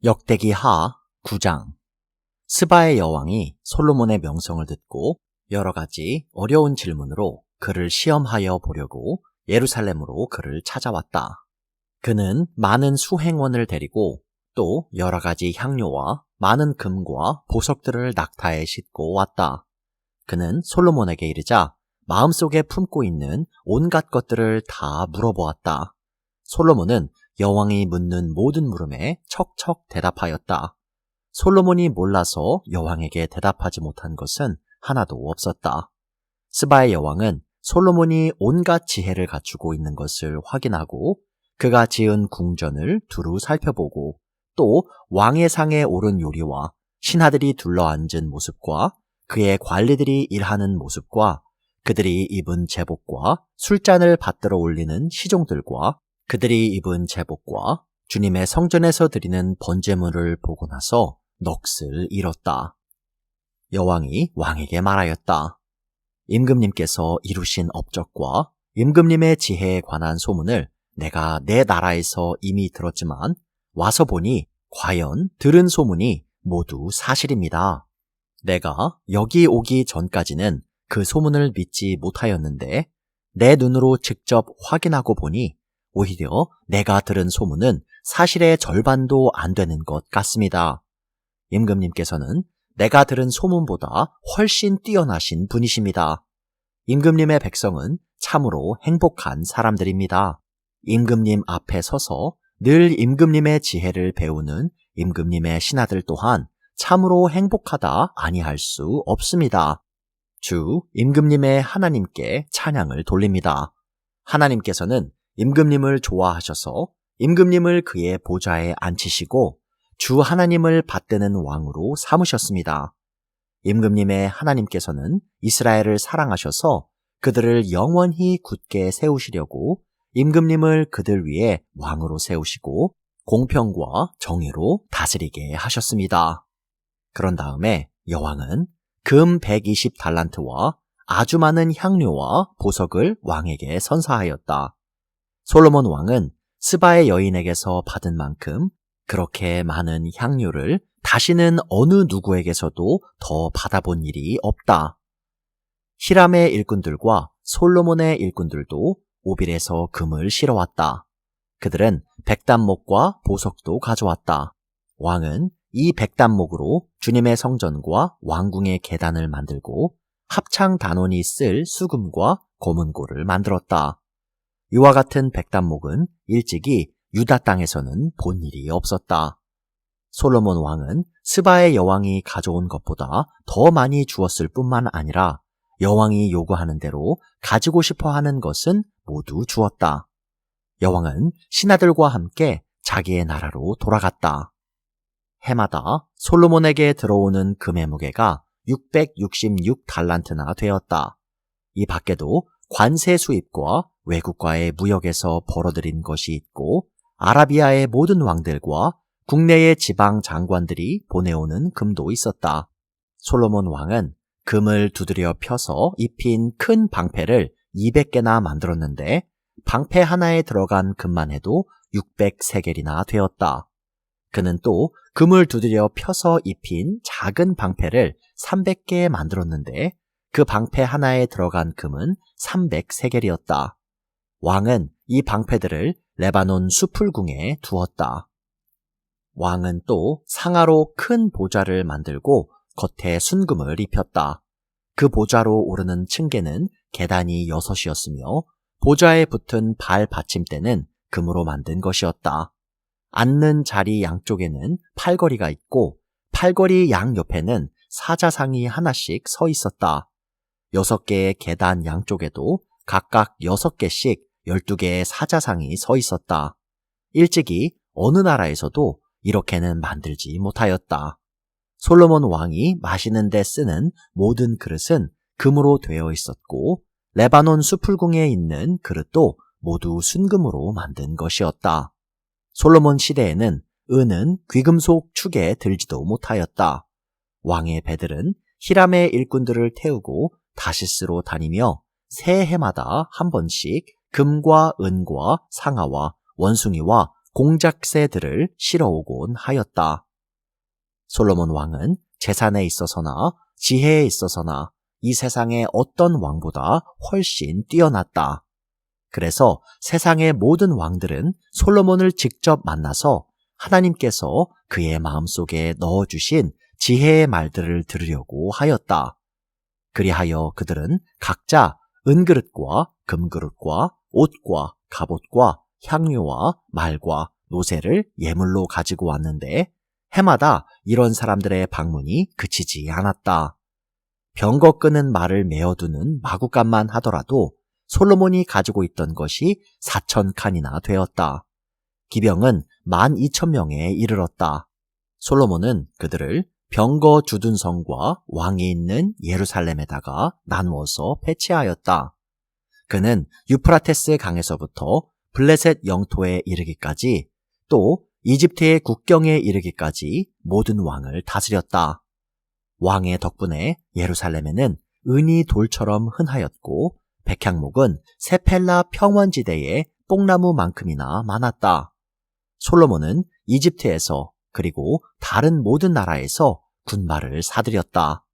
역대기하 9장. 스바의 여왕이 솔로몬의 명성을 듣고 여러 가지 어려운 질문으로 그를 시험하여 보려고 예루살렘으로 그를 찾아왔다. 그는 많은 수행원을 데리고 또 여러 가지 향료와 많은 금과 보석들을 낙타에 싣고 왔다. 그는 솔로몬에게 이르자 마음속에 품고 있는 온갖 것들을 다 물어보았다. 솔로몬은 여왕이 묻는 모든 물음에 척척 대답하였다. 솔로몬이 몰라서 여왕에게 대답하지 못한 것은 하나도 없었다. 스바의 여왕은 솔로몬이 온갖 지혜를 갖추고 있는 것을 확인하고 그가 지은 궁전을 두루 살펴보고 또 왕의 상에 오른 요리와 신하들이 둘러앉은 모습과 그의 관리들이 일하는 모습과 그들이 입은 제복과 술잔을 받들어 올리는 시종들과 그들이 입은 제복과 주님의 성전에서 드리는 번제물을 보고 나서 넋을 잃었다. 여왕이 왕에게 말하였다. 임금님께서 이루신 업적과 임금님의 지혜에 관한 소문을 내가 내 나라에서 이미 들었지만 와서 보니 과연 들은 소문이 모두 사실입니다. 내가 여기 오기 전까지는 그 소문을 믿지 못하였는데 내 눈으로 직접 확인하고 보니 오히려 내가 들은 소문은 사실의 절반도 안 되는 것 같습니다. 임금님께서는 내가 들은 소문보다 훨씬 뛰어나신 분이십니다. 임금님의 백성은 참으로 행복한 사람들입니다. 임금님 앞에 서서 늘 임금님의 지혜를 배우는 임금님의 신하들 또한 참으로 행복하다 아니할 수 없습니다. 주 임금님의 하나님께 찬양을 돌립니다. 하나님께서는 임금님을 좋아하셔서 임금님을 그의 보좌에 앉히시고 주 하나님을 받드는 왕으로 삼으셨습니다. 임금님의 하나님께서는 이스라엘을 사랑하셔서 그들을 영원히 굳게 세우시려고 임금님을 그들 위에 왕으로 세우시고 공평과 정의로 다스리게 하셨습니다. 그런 다음에 여왕은 금 120달란트와 아주 많은 향료와 보석을 왕에게 선사하였다. 솔로몬 왕은 스바의 여인에게서 받은 만큼 그렇게 많은 향료를 다시는 어느 누구에게서도 더 받아본 일이 없다. 히람의 일꾼들과 솔로몬의 일꾼들도 오빌에서 금을 실어왔다. 그들은 백단목과 보석도 가져왔다. 왕은 이 백단목으로 주님의 성전과 왕궁의 계단을 만들고 합창 단원이 쓸 수금과 고문고를 만들었다. 이와 같은 백단목은 일찍이 유다 땅에서는 본 일이 없었다. 솔로몬 왕은 스바의 여왕이 가져온 것보다 더 많이 주었을 뿐만 아니라 여왕이 요구하는 대로 가지고 싶어 하는 것은 모두 주었다. 여왕은 신하들과 함께 자기의 나라로 돌아갔다. 해마다 솔로몬에게 들어오는 금의 무게가 666달란트나 되었다. 이 밖에도 관세 수입과 외국과의 무역에서 벌어들인 것이 있고 아라비아의 모든 왕들과 국내의 지방 장관들이 보내오는 금도 있었다. 솔로몬 왕은 금을 두드려 펴서 입힌 큰 방패를 200개나 만들었는데 방패 하나에 들어간 금만 해도 600세겔이나 되었다. 그는 또 금을 두드려 펴서 입힌 작은 방패를 300개 만들었는데 그 방패 하나에 들어간 금은 300세겔이었다. 왕은 이 방패들을 레바논 수풀궁에 두었다. 왕은 또 상아로 큰 보좌를 만들고 겉에 순금을 입혔다. 그 보좌로 오르는 층계는 계단이 6이었으며 보좌에 붙은 발 받침대는 금으로 만든 것이었다. 앉는 자리 양쪽에는 팔걸이가 있고 팔걸이 양옆에는 사자상이 하나씩 서 있었다. 6개의 계단 양쪽에도 각각 6개씩 12개의 사자상이 서 있었다. 일찍이 어느 나라에서도 이렇게는 만들지 못하였다. 솔로몬 왕이 마시는 데 쓰는 모든 그릇은 금으로 되어 있었고 레바논 수풀궁에 있는 그릇도 모두 순금으로 만든 것이었다. 솔로몬 시대에는 은은 귀금속 축에 들지도 못하였다. 왕의 배들은 히람의 일꾼들을 태우고 다시스로 다니며 새 해마다 한 번씩 금과 은과 상아와 원숭이와 공작새들을 실어오곤 하였다. 솔로몬 왕은 재산에 있어서나 지혜에 있어서나 이 세상의 어떤 왕보다 훨씬 뛰어났다. 그래서 세상의 모든 왕들은 솔로몬을 직접 만나서 하나님께서 그의 마음속에 넣어주신 지혜의 말들을 들으려고 하였다. 그리하여 그들은 각자 은그릇과 금그릇과 옷과 갑옷과 향료와 말과 노새를 예물로 가지고 왔는데 해마다 이런 사람들의 방문이 그치지 않았다. 병거 끄는 말을 메어두는 마구간만 하더라도 솔로몬이 가지고 있던 것이 4,000칸이나 되었다. 기병은 12,000명에 이르렀다. 솔로몬은 그들을 병거 주둔성과 왕이 있는 예루살렘에다가 나누어서 배치하였다. 그는 유프라테스 강에서부터 블레셋 영토에 이르기까지 또 이집트의 국경에 이르기까지 모든 왕을 다스렸다. 왕의 덕분에 예루살렘에는 은이 돌처럼 흔하였고 백향목은 세펠라 평원지대에 뽕나무만큼이나 많았다. 솔로몬은 이집트에서 그리고 다른 모든 나라에서 군마를 사들였다.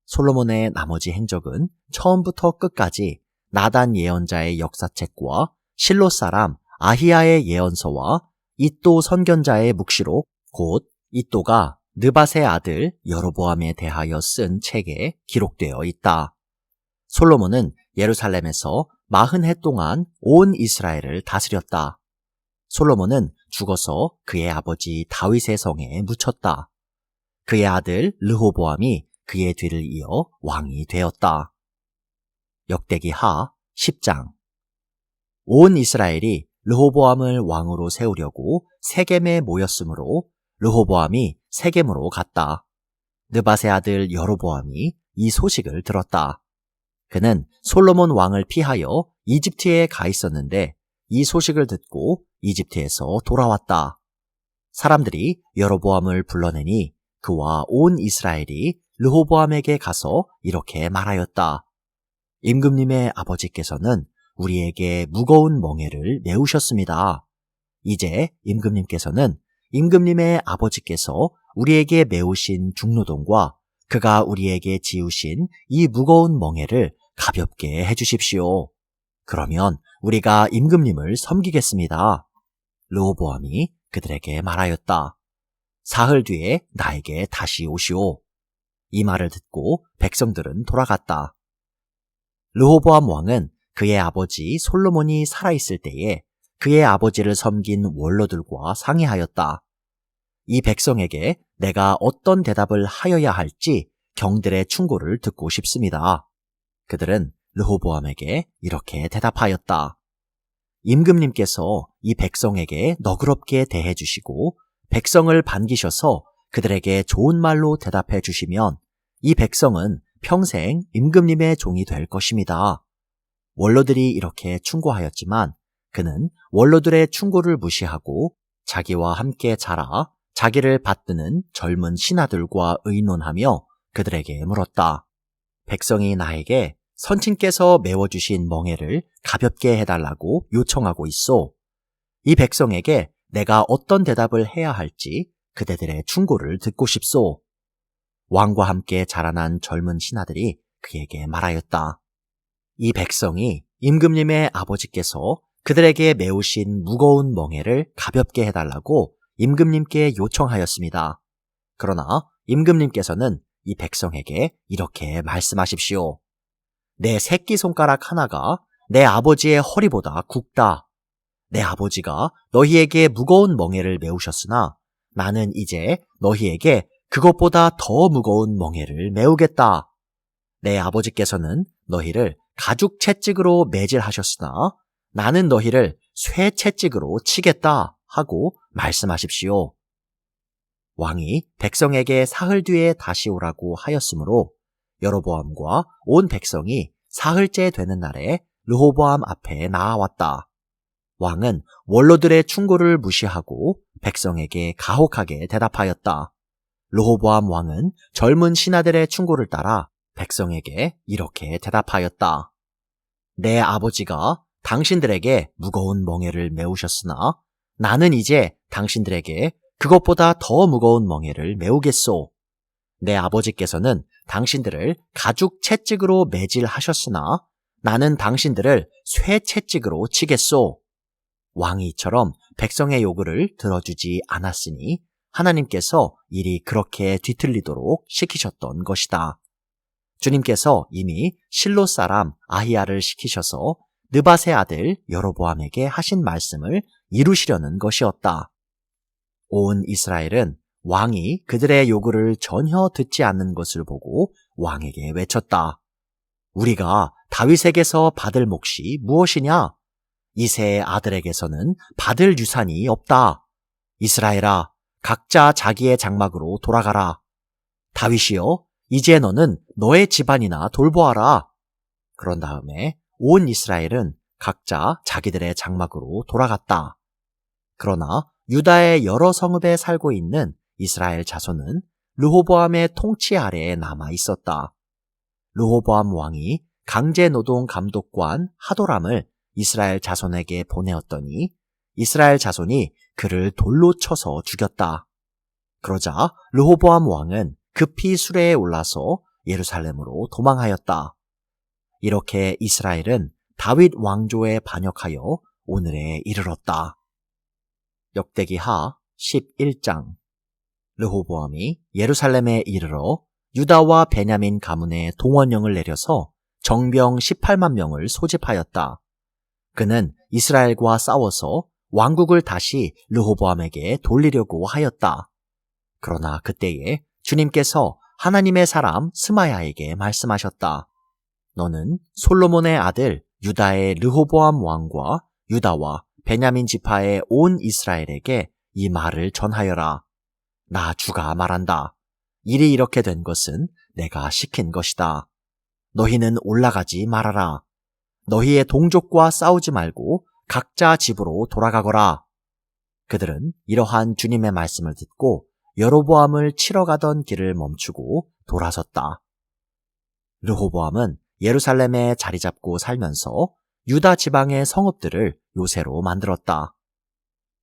솔로몬의 나머지 행적은 처음부터 끝까지 나단 예언자의 역사책과 실로 사람 아히야의 예언서와 이도 선견자의 묵시록 곧 이도가 느밧의 아들 여로보암에 대하여 쓴 책에 기록되어 있다. 솔로몬은 예루살렘에서 40해 동안 온 이스라엘을 다스렸다. 솔로몬은 죽어서 그의 아버지 다윗의 성에 묻혔다. 그의 아들 르호보암이 그의 뒤를 이어 왕이 되었다. 역대기하 10장. 온 이스라엘이 르호보암을 왕으로 세우려고 세겜에 모였으므로 르호보암이 세겜으로 갔다. 느밧의 아들 여로보암이 이 소식을 들었다. 그는 솔로몬 왕을 피하여 이집트에 가 있었는데 이 소식을 듣고 이집트에서 돌아왔다. 사람들이 여로보암을 불러내니 그와 온 이스라엘이 르호보암에게 가서 이렇게 말하였다. 임금님의 아버지께서는 우리에게 무거운 멍에를 메우셨습니다. 이제 임금님께서는 임금님의 아버지께서 우리에게 메우신 중노동과 그가 우리에게 지우신 이 무거운 멍에를 가볍게 해주십시오. 그러면 우리가 임금님을 섬기겠습니다. 르호보암이 그들에게 말하였다. 사흘 뒤에 나에게 다시 오시오. 이 말을 듣고 백성들은 돌아갔다. 르호보암 왕은 그의 아버지 솔로몬이 살아있을 때에 그의 아버지를 섬긴 원로들과 상의하였다. 이 백성에게 내가 어떤 대답을 하여야 할지 경들의 충고를 듣고 싶습니다. 그들은 르호보암에게 이렇게 대답하였다. 임금님께서 이 백성에게 너그럽게 대해주시고 백성을 반기셔서 그들에게 좋은 말로 대답해 주시면 이 백성은 평생 임금님의 종이 될 것입니다. 원로들이 이렇게 충고하였지만 그는 원로들의 충고를 무시하고 자기와 함께 자라 자기를 받드는 젊은 신하들과 의논하며 그들에게 물었다. 백성이 나에게 선친께서 메워주신 멍에를 가볍게 해달라고 요청하고 있소. 이 백성에게 내가 어떤 대답을 해야 할지 그대들의 충고를 듣고 싶소. 왕과 함께 자라난 젊은 신하들이 그에게 말하였다. 이 백성이 임금님의 아버지께서 그들에게 메우신 무거운 멍에를 가볍게 해달라고 임금님께 요청하였습니다. 그러나 임금님께서는 이 백성에게 이렇게 말씀하십시오. 내 새끼손가락 하나가 내 아버지의 허리보다 굵다. 내 아버지가 너희에게 무거운 멍에를 메우셨으나 나는 이제 너희에게 그것보다 더 무거운 멍에를 메우겠다. 내 아버지께서는 너희를 가죽 채찍으로 매질하셨으나 나는 너희를 쇠 채찍으로 치겠다 하고 말씀하십시오. 왕이 백성에게 사흘 뒤에 다시 오라고 하였으므로 여로보암과 온 백성이 사흘째 되는 날에 르호보암 앞에 나아왔다. 왕은 원로들의 충고를 무시하고 백성에게 가혹하게 대답하였다. 르호보암 왕은 젊은 신하들의 충고를 따라 백성에게 이렇게 대답하였다. 내 아버지가 당신들에게 무거운 멍에를 메우셨으나 나는 이제 당신들에게 그것보다 더 무거운 멍에를 메우겠소. 내 아버지께서는 당신들을 가죽 채찍으로 매질하셨으나 나는 당신들을 쇠 채찍으로 치겠소. 왕이 이처럼 백성의 요구를 들어주지 않았으니 하나님께서 일이 그렇게 뒤틀리도록 시키셨던 것이다. 주님께서 이미 실로 사람 아히야를 시키셔서 느밧의 아들 여로보암에게 하신 말씀을 이루시려는 것이었다. 온 이스라엘은 왕이 그들의 요구를 전혀 듣지 않는 것을 보고 왕에게 외쳤다. 우리가 다윗에게서 받을 몫이 무엇이냐? 이새의 아들에게서는 받을 유산이 없다. 이스라엘아, 각자 자기의 장막으로 돌아가라. 다윗이여, 이제 너는 너의 집안이나 돌보아라. 그런 다음에 온 이스라엘은 각자 자기들의 장막으로 돌아갔다. 그러나 유다의 여러 성읍에 살고 있는 이스라엘 자손은 르호보암의 통치 아래에 남아 있었다. 르호보암 왕이 강제노동 감독관 하도람을 이스라엘 자손에게 보내었더니 이스라엘 자손이 그를 돌로 쳐서 죽였다. 그러자 르호보암 왕은 급히 수레에 올라서 예루살렘으로 도망하였다. 이렇게 이스라엘은 다윗 왕조에 반역하여 오늘에 이르렀다. 역대기하 11장. 르호보암이 예루살렘에 이르러 유다와 베냐민 가문에 동원령을 내려서 정병 18만 명을 소집하였다. 그는 이스라엘과 싸워서 왕국을 다시 르호보암에게 돌리려고 하였다. 그러나 그때에 주님께서 하나님의 사람 스마야에게 말씀하셨다. 너는 솔로몬의 아들 유다의 르호보암 왕과 유다와 베냐민 지파의 온 이스라엘에게 이 말을 전하여라. 나 주가 말한다. 일이 이렇게 된 것은 내가 시킨 것이다. 너희는 올라가지 말아라. 너희의 동족과 싸우지 말고 각자 집으로 돌아가거라. 그들은 이러한 주님의 말씀을 듣고 여로보암을 치러 가던 길을 멈추고 돌아섰다. 르호보암은 예루살렘에 자리 잡고 살면서 유다 지방의 성읍들을 요새로 만들었다.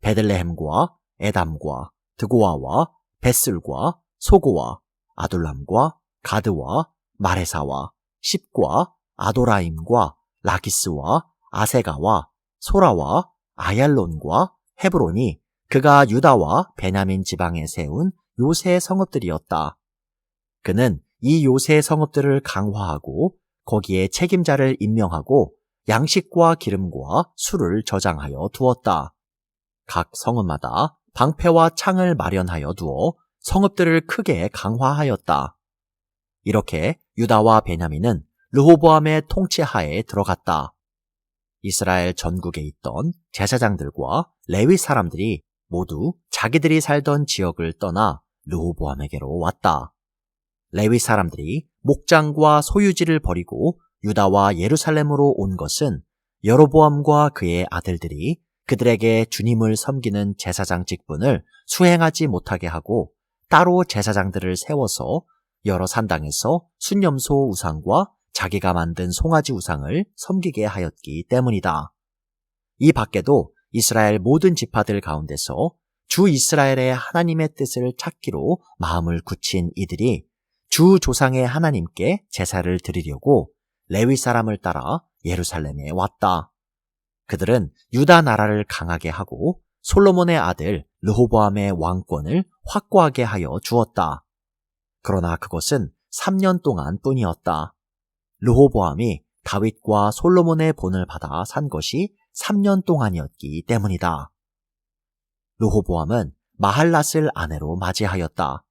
베들레헴과 에담과 드고아와 벳슬과 소고와 아둘람과 가드와 마레사와 십과 아도라임과 라기스와 아세가와 소라와 아얄론과 헤브론이 그가 유다와 베냐민 지방에 세운 요새 성읍들이었다. 그는 이 요새 성읍들을 강화하고 거기에 책임자를 임명하고 양식과 기름과 술을 저장하여 두었다. 각 성읍마다 방패와 창을 마련하여 두어 성읍들을 크게 강화하였다. 이렇게 유다와 베냐민은 르호보암의 통치하에 들어갔다. 이스라엘 전국에 있던 제사장들과 레위 사람들이 모두 자기들이 살던 지역을 떠나 르호보암에게로 왔다. 레위 사람들이 목장과 소유지를 버리고 유다와 예루살렘으로 온 것은 여로보암과 그의 아들들이 그들에게 주님을 섬기는 제사장 직분을 수행하지 못하게 하고 따로 제사장들을 세워서 여러 산당에서 순념소 우상과 자기가 만든 송아지 우상을 섬기게 하였기 때문이다. 이 밖에도 이스라엘 모든 지파들 가운데서 주 이스라엘의 하나님의 뜻을 찾기로 마음을 굳힌 이들이 주 조상의 하나님께 제사를 드리려고 레위 사람을 따라 예루살렘에 왔다. 그들은 유다 나라를 강하게 하고 솔로몬의 아들 르호보암의 왕권을 확고하게 하여 주었다. 그러나 그것은 3년 동안 뿐이었다. 르호보암이 다윗과 솔로몬의 본을 받아 산 것이 3년 동안이었기 때문이다. 르호보암은 마할랏을 아내로 맞이하였다.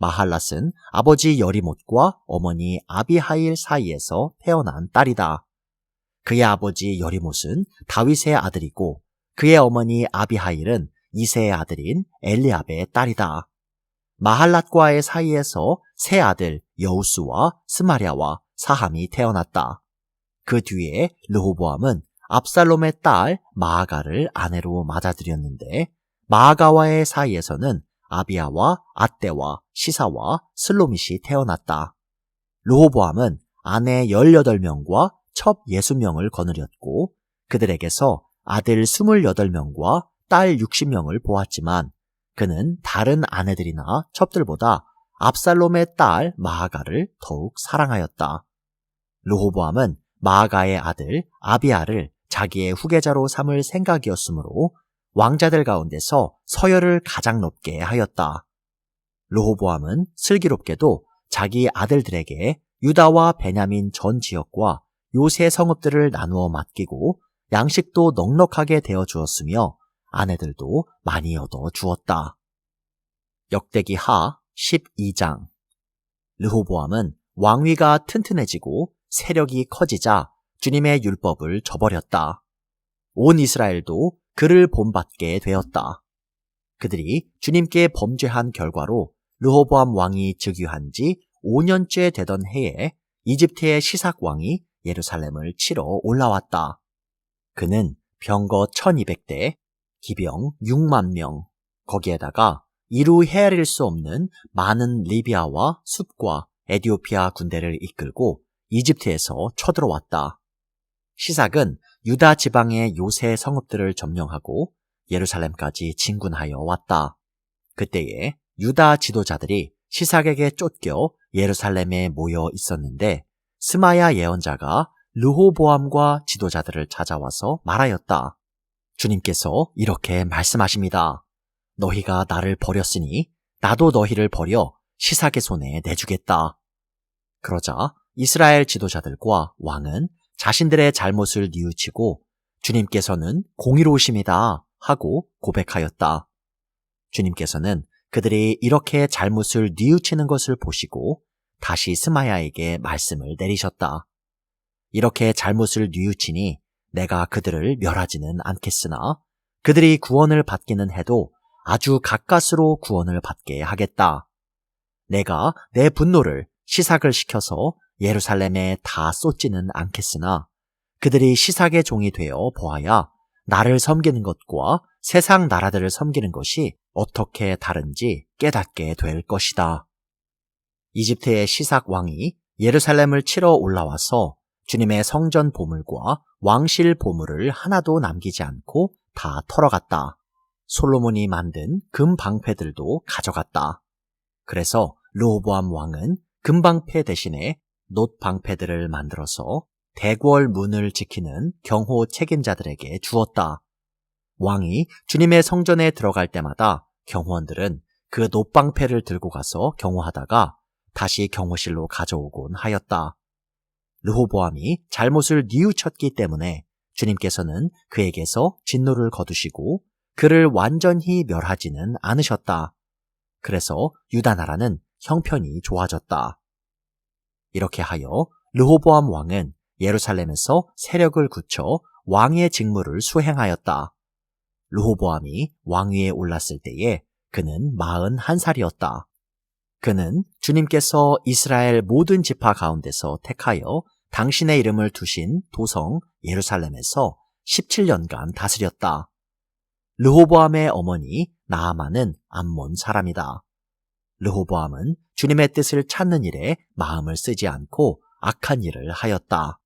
마할랏은 아버지 여리못과 어머니 아비하일 사이에서 태어난 딸이다. 그의 아버지 여리못은 다윗의 아들이고 그의 어머니 아비하일은 이새의 아들인 엘리압의 딸이다. 마할랏과의 사이에서 세 아들 여우스와 스마랴와 사함이 태어났다. 그 뒤에 르호보암은 압살롬의 딸 마아가를 아내로 맞아들였는데 마아가와의 사이에서는 아비야와 앗대와 시사와 슬로밋이 태어났다. 르호보암은 아내 18명과 첩 60명을 거느렸고 그들에게서 아들 28명과 딸 60명을 보았지만 그는 다른 아내들이나 첩들보다 압살롬의 딸 마아가를 더욱 사랑하였다. 르호보암은 마아가의 아들 아비아를 자기의 후계자로 삼을 생각이었으므로 왕자들 가운데서 서열을 가장 높게 하였다. 르호보암은 슬기롭게도 자기 아들들에게 유다와 베냐민 전 지역과 요새 성읍들을 나누어 맡기고 양식도 넉넉하게 되어 주었으며 아내들도 많이 얻어 주었다. 역대기 하 12장. 르호보암은 왕위가 튼튼해지고 세력이 커지자 주님의 율법을 저버렸다. 온 이스라엘도 그를 본받게 되었다. 그들이 주님께 범죄한 결과로 르호보암 왕이 즉위한 지 5년째 되던 해에 이집트의 시삭 왕이 예루살렘을 치러 올라왔다. 그는 병거 1200대, 기병 6만 명, 거기에다가 이루 헤아릴 수 없는 많은 리비아와 숲과 에디오피아 군대를 이끌고 이집트에서 쳐들어왔다. 시삭은 유다 지방의 요새 성읍들을 점령하고 예루살렘까지 진군하여 왔다. 그때에 유다 지도자들이 시삭에게 쫓겨 예루살렘에 모여 있었는데 스마야 예언자가 르호보암과 지도자들을 찾아와서 말하였다. 주님께서 이렇게 말씀하십니다. 너희가 나를 버렸으니 나도 너희를 버려 시삭의 손에 내주겠다. 그러자 이스라엘 지도자들과 왕은 자신들의 잘못을 뉘우치고 주님께서는 공의로우심이다 하고 고백하였다. 주님께서는 그들이 이렇게 잘못을 뉘우치는 것을 보시고 다시 스마야에게 말씀을 내리셨다. 이렇게 잘못을 뉘우치니 내가 그들을 멸하지는 않겠으나 그들이 구원을 받기는 해도 아주 가까스로 구원을 받게 하겠다. 내가 내 분노를 시삭을 시켜서 예루살렘에 다 쏟지는 않겠으나 그들이 시삭의 종이 되어 보아야 나를 섬기는 것과 세상 나라들을 섬기는 것이 어떻게 다른지 깨닫게 될 것이다. 이집트의 시삭 왕이 예루살렘을 치러 올라와서 주님의 성전 보물과 왕실 보물을 하나도 남기지 않고 다 털어갔다. 솔로몬이 만든 금 방패들도 가져갔다. 그래서 르호보암 왕은 금 방패 대신에 놋 방패들을 만들어서 대궐 문을 지키는 경호 책임자들에게 주었다. 왕이 주님의 성전에 들어갈 때마다 경호원들은 그 놋 방패를 들고 가서 경호하다가 다시 경호실로 가져오곤 하였다. 르호보암이 잘못을 뉘우쳤기 때문에 주님께서는 그에게서 진노를 거두시고 그를 완전히 멸하지는 않으셨다. 그래서 유다 나라는 형편이 좋아졌다. 이렇게 하여 르호보암 왕은 예루살렘에서 세력을 굳혀 왕의 직무를 수행하였다. 르호보암이 왕위에 올랐을 때에 그는 41살이었다. 그는 주님께서 이스라엘 모든 지파 가운데서 택하여 당신의 이름을 두신 도성 예루살렘에서 17년간 다스렸다. 르호보암의 어머니 나아만은 암몬 사람이다. 르호보암은 주님의 뜻을 찾는 일에 마음을 쓰지 않고 악한 일을 하였다.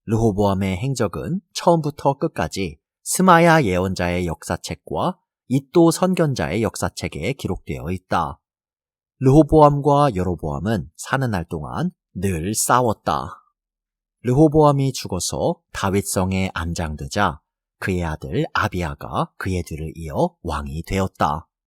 르호보암의 행적은 처음부터 끝까지 스마야 예언자의 역사책과 이도 선견자의 역사책에 기록되어 있다. 르호보암과 여로보암은 사는 날 동안 늘 싸웠다. 르호보암이 죽어서 다윗성에 안장되자 그의 아들 아비야가 그의 뒤를 이어 왕이 되었다.